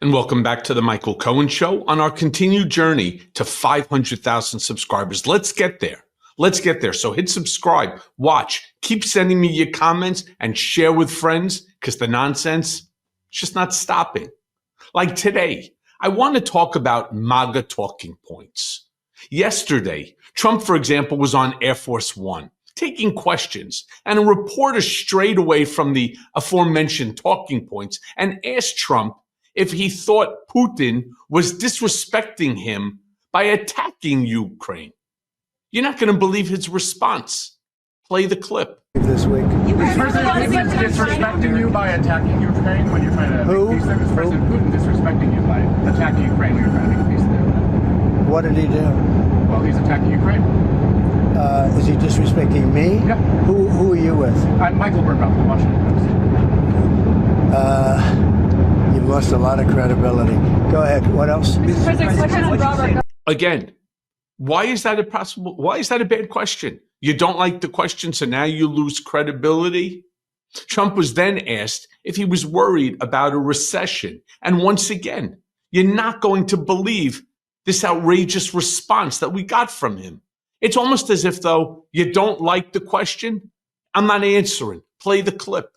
And welcome back to the Michael Cohen Show on our continued journey to 500,000 subscribers. Let's get there. Let's get there. So hit subscribe, watch, keep sending me your comments and share with friends because the nonsense is just not stopping. Like today, I want to talk about MAGA talking points. Yesterday, Trump, for example, was on Air Force One taking questions, and a reporter strayed away from the aforementioned talking points and asked Trump if he thought Putin was disrespecting him by attacking Ukraine. You're not going to believe his response. Play the clip. This week. Is President Putin disrespecting you by attacking Ukraine when you're trying to make peace there? Is President Putin disrespecting you by attacking Ukraine when you're trying to make peace there? What did he do? Well, he's attacking Ukraine. Is he disrespecting me? Yeah. Who are you with? I'm Michael Burkoff, the Washington Post. You've lost a lot of credibility. Go ahead. What else? Again, why is that impossible? Why is that a bad question? You don't like the question, so now you lose credibility? Trump was then asked if he was worried about a recession. And once again, you're not going to believe this outrageous response that we got from him. It's almost as if, though, you don't like the question. I'm not answering. Play the clip.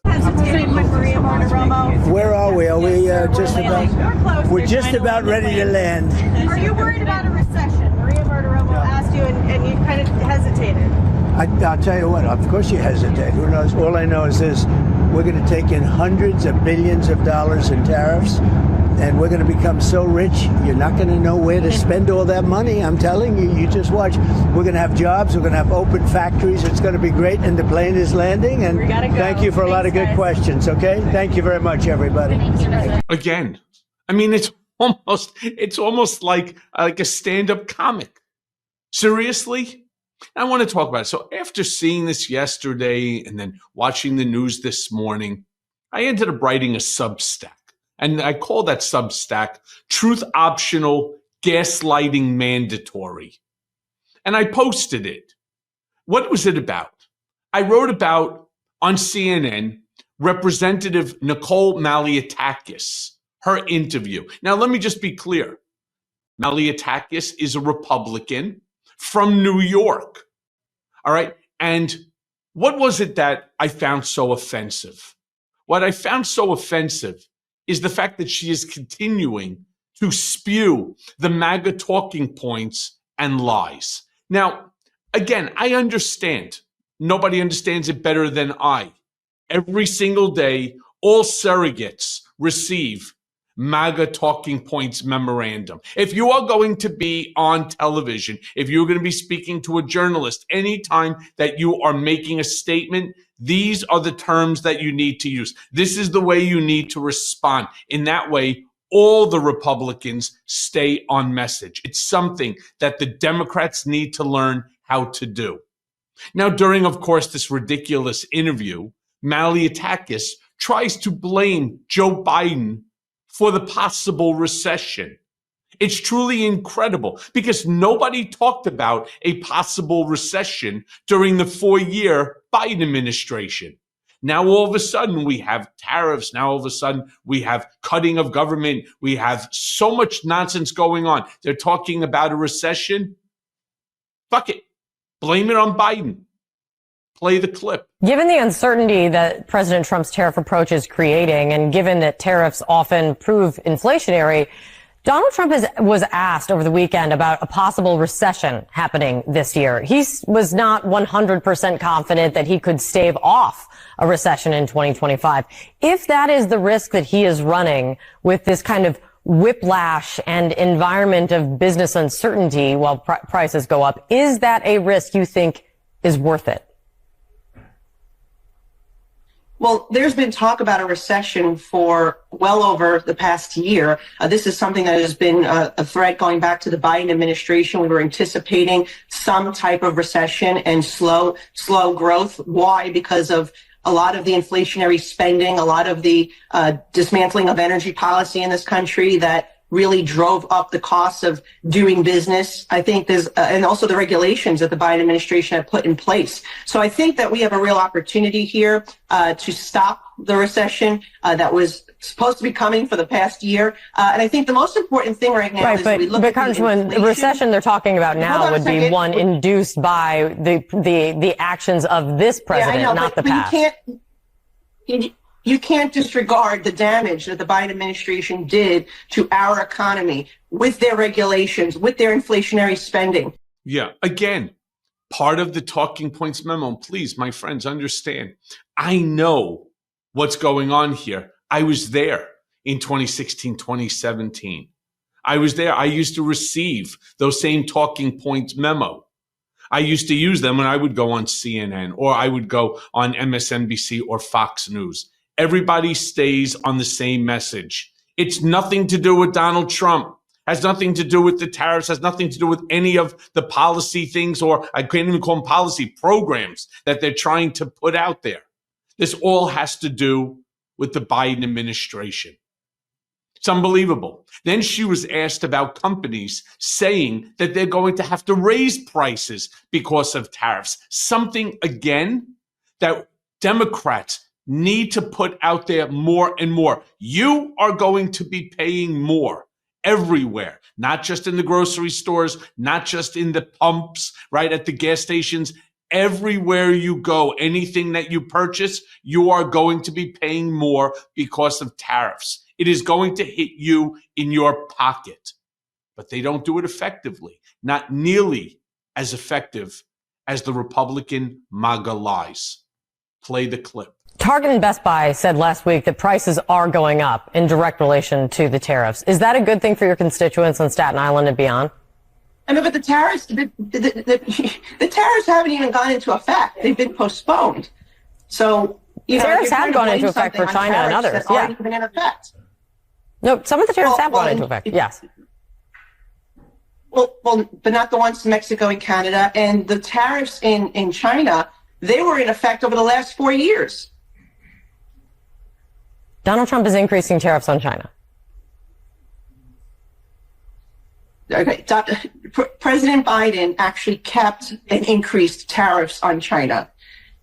Where are we? Are we just about? We're just about ready to land. Are you worried about a recession? Maria Bartiromo asked you, and you kind of hesitated. I'll tell you what. Of course you hesitate. Who knows? All I know is this: we're going to take in hundreds of billions of dollars in tariffs. And we're going to become so rich, you're not going to know where to spend all that money. I'm telling you, you just watch. We're going to have jobs. We're going to have open factories. It's going to be great. And the plane is landing. And thank you for a lot of good questions. Okay. Thank you very much, everybody. Again, I mean, it's almost like a stand-up comic. Seriously? I want to talk about it. So after seeing this yesterday and then watching the news this morning, I ended up writing a Substack. And I call that Substack Truth Optional, Gaslighting Mandatory. And I posted it. What was it about? I wrote about, on CNN, Representative Nicole Malliotakis, her interview. Now, let me just be clear. Malliotakis is a Republican from New York. All right? And what was it that I found so offensive? What I found so offensive is the fact that she is continuing to spew the MAGA talking points and lies. Now, again, I understand. Nobody understands it better than I. Every single day, all surrogates receive MAGA talking points memorandum. If you are going to be on television, if you're going to be speaking to a journalist, anytime that you are making a statement, these are the terms that you need to use. This is the way you need to respond. In that way, all the Republicans stay on message. It's something that the Democrats need to learn how to do. Now, during, of course, this ridiculous interview, Malliotakis tries to blame Joe Biden for the possible recession. It's truly incredible because nobody talked about a possible recession during the 4-year Biden administration. Now, all of a sudden, we have tariffs. Now, all of a sudden, we have cutting of government. We have so much nonsense going on. They're talking about a recession. Fuck it. Blame it on Biden. Play the clip. Given the uncertainty that President Trump's tariff approach is creating, and given that tariffs often prove inflationary, Donald Trump was asked over the weekend about a possible recession happening this year. He was not 100% confident that he could stave off a recession in 2025. If that is the risk that he is running with this kind of whiplash and environment of business uncertainty while prices go up, is that a risk you think is worth it? Well, there's been talk about a recession for well over the past year. This is something that has been a threat going back to the Biden administration. We were anticipating some type of recession and slow growth. Why? Because of a lot of the inflationary spending, a lot of the dismantling of energy policy in this country that really drove up the costs of doing business. I think there's, and also the regulations that the Biden administration had put in place. So I think that we have a real opportunity here to stop the recession that was supposed to be coming for the past year. And I think the most important thing right now is we look at the Congresswoman, the recession they're talking about now would be one induced by the actions of this president, not the past. You can't disregard the damage that the Biden administration did to our economy with their regulations, with their inflationary spending. Yeah, again, part of the talking points memo. Please, my friends, understand. I know what's going on here. I was there in 2016, 2017. I was there. I used to receive those same talking points memo. I used to use them when I would go on CNN or I would go on MSNBC or Fox News. Everybody stays on the same message. It's nothing to do with Donald Trump. Has nothing to do with the tariffs, has nothing to do with any of the policy things, or I can't even call them policy programs that they're trying to put out there. This all has to do with the Biden administration. It's unbelievable. Then she was asked about companies saying that they're going to have to raise prices because of tariffs. Something, again, that Democrats need to put out there more and more. You are going to be paying more everywhere, not just in the grocery stores, not just in the pumps, right, at the gas stations. Everywhere you go, anything that you purchase, you are going to be paying more because of tariffs. It is going to hit you in your pocket. But they don't do it effectively, not nearly as effective as the Republican MAGA lies. Play the clip. Target and Best Buy said last week that prices are going up in direct relation to the tariffs. Is that a good thing for your constituents on Staten Island and beyond? I mean, but the tariffs, the tariffs haven't even gone into effect. They've been postponed. So, tariffs have gone into effect for China and others. Yeah. Been in effect. No, some of the tariffs have gone into effect. Yes. Well, but not the ones to Mexico and Canada. And the tariffs in China, they were in effect over the last 4 years. Donald Trump is increasing tariffs on China. Okay, President Biden actually kept and increased tariffs on China.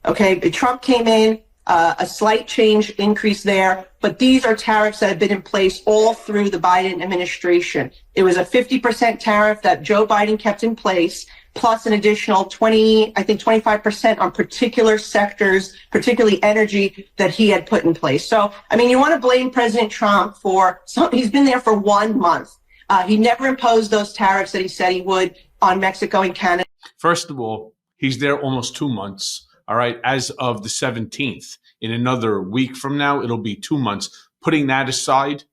Okay, but Trump came in, a slight change increase there, but these are tariffs that have been in place all through the Biden administration. It was a 50% tariff that Joe Biden kept in place, plus an additional 25% on particular sectors, particularly energy, that he had put in place. So, I mean, you want to blame President Trump for he's been there for 1 month. He never imposed those tariffs that he said he would on Mexico and Canada. First of all, he's there almost 2 months. All right. As of the 17th, in another week from now, it'll be 2 months. Putting that aside,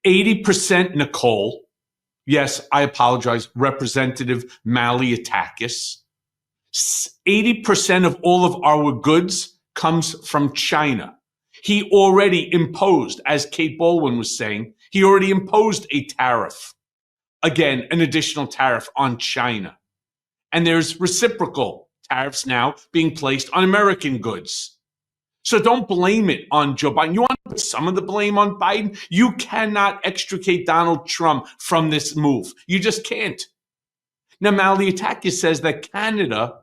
80%, Nicole. Yes, I apologize, Representative Malliotakis. 80% of all of our goods comes from China. He already imposed, as Kate Baldwin was saying, he already imposed a tariff. Again, an additional tariff on China. And there's reciprocal tariffs now being placed on American goods. So don't blame it on Joe Biden. You want to put some of the blame on Biden? You cannot extricate Donald Trump from this move. You just can't. Now, Malliotakis says that Canada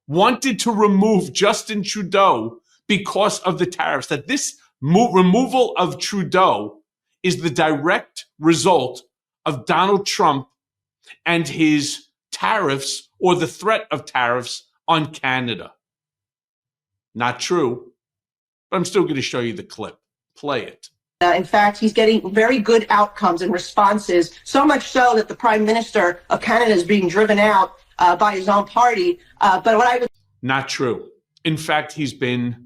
wanted to remove Justin Trudeau because of the tariffs, that this removal of Trudeau is the direct result of Donald Trump and his tariffs, or the threat of tariffs, on Canada. Not true. But I'm still going to show you the clip. Play it. In fact, he's getting very good outcomes and responses, so much so that the Prime Minister of Canada is being driven out by his own party. But what I would... Not true. In fact, he's been,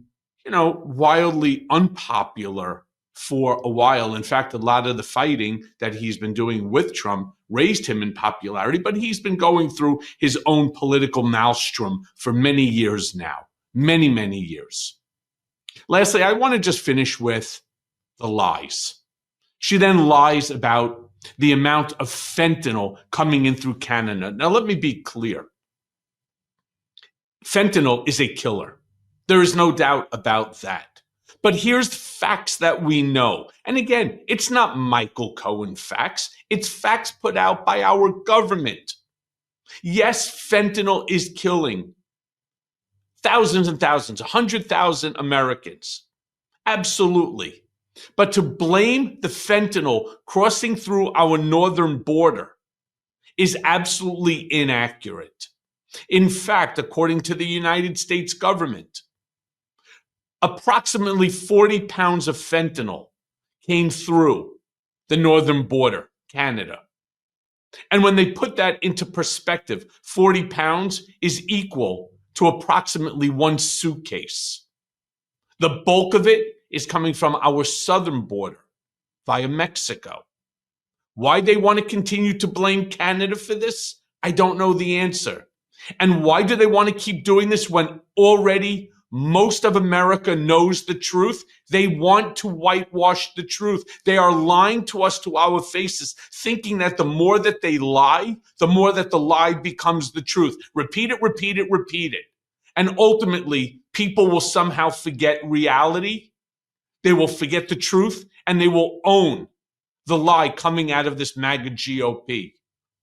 wildly unpopular for a while. In fact, a lot of the fighting that he's been doing with Trump raised him in popularity, but he's been going through his own political maelstrom for many years now. Many, many years. Lastly, I want to just finish with the lies. She then lies about the amount of fentanyl coming in through Canada. Now, let me be clear. Fentanyl is a killer. There is no doubt about that. But here's facts that we know. And again, it's not Michael Cohen facts. It's facts put out by our government. Yes, fentanyl is killing thousands and thousands, 100,000 Americans. Absolutely. But to blame the fentanyl crossing through our northern border is absolutely inaccurate. In fact, according to the United States government, approximately 40 pounds of fentanyl came through the northern border, Canada. And when they put that into perspective, 40 pounds is equal to approximately one suitcase. The bulk of it is coming from our southern border via Mexico. Why they want to continue to blame Canada for this, I don't know the answer. And why do they want to keep doing this when already most of America knows the truth? They want to whitewash the truth. They are lying to us to our faces, thinking that the more that they lie, the more that the lie becomes the truth. Repeat it, repeat it, repeat it. And ultimately, people will somehow forget reality. They will forget the truth, and they will own the lie coming out of this MAGA GOP.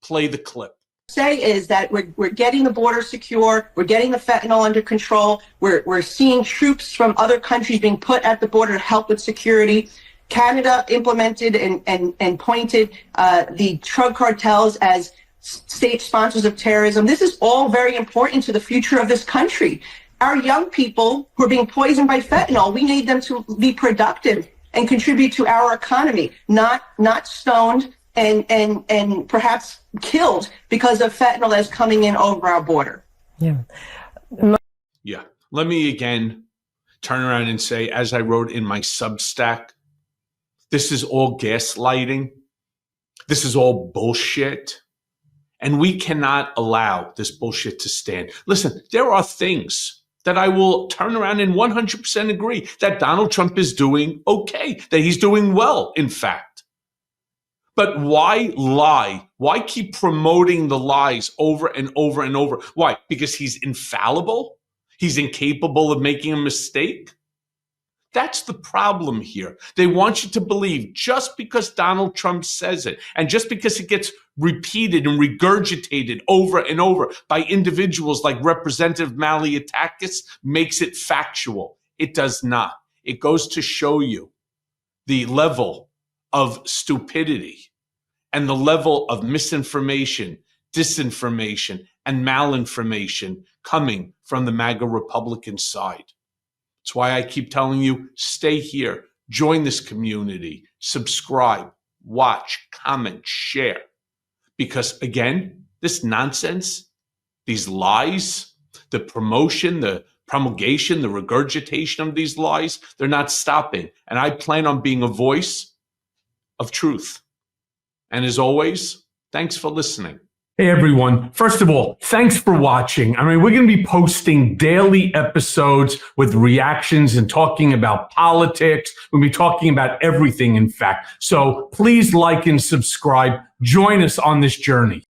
Play the clip. Say is that we're getting the border secure, we're getting the fentanyl under control, we're seeing troops from other countries being put at the border to help with security. Canada implemented and pointed the drug cartels as state sponsors of terrorism. This is all very important to the future of this country. Our young people who are being poisoned by fentanyl, we need them to be productive and contribute to our economy, not stoned and perhaps killed because of fentanyl that's coming in over our border. Yeah. Yeah. Let me again turn around and say, as I wrote in my Substack, this is all gaslighting. This is all bullshit. And we cannot allow this bullshit to stand. Listen, there are things that I will turn around and 100% agree that Donald Trump is doing okay, that he's doing well, in fact. But why lie? Why keep promoting the lies over and over and over? Why? Because he's infallible? He's incapable of making a mistake? That's the problem here. They want you to believe just because Donald Trump says it, and just because it gets repeated and regurgitated over and over by individuals like Representative Malliotakis, makes it factual. It does not. It goes to show you the level of stupidity and the level of misinformation, disinformation, and malinformation coming from the MAGA Republican side. That's why I keep telling you, stay here, join this community, subscribe, watch, comment, share. Because again, this nonsense, these lies, the promotion, the promulgation, the regurgitation of these lies, they're not stopping. And I plan on being a voice of truth. And as always, thanks for listening. Hey everyone. First of all, thanks for watching. I mean, we're going to be posting daily episodes with reactions and talking about politics. We'll be talking about everything, in fact. So please like and subscribe. Join us on this journey.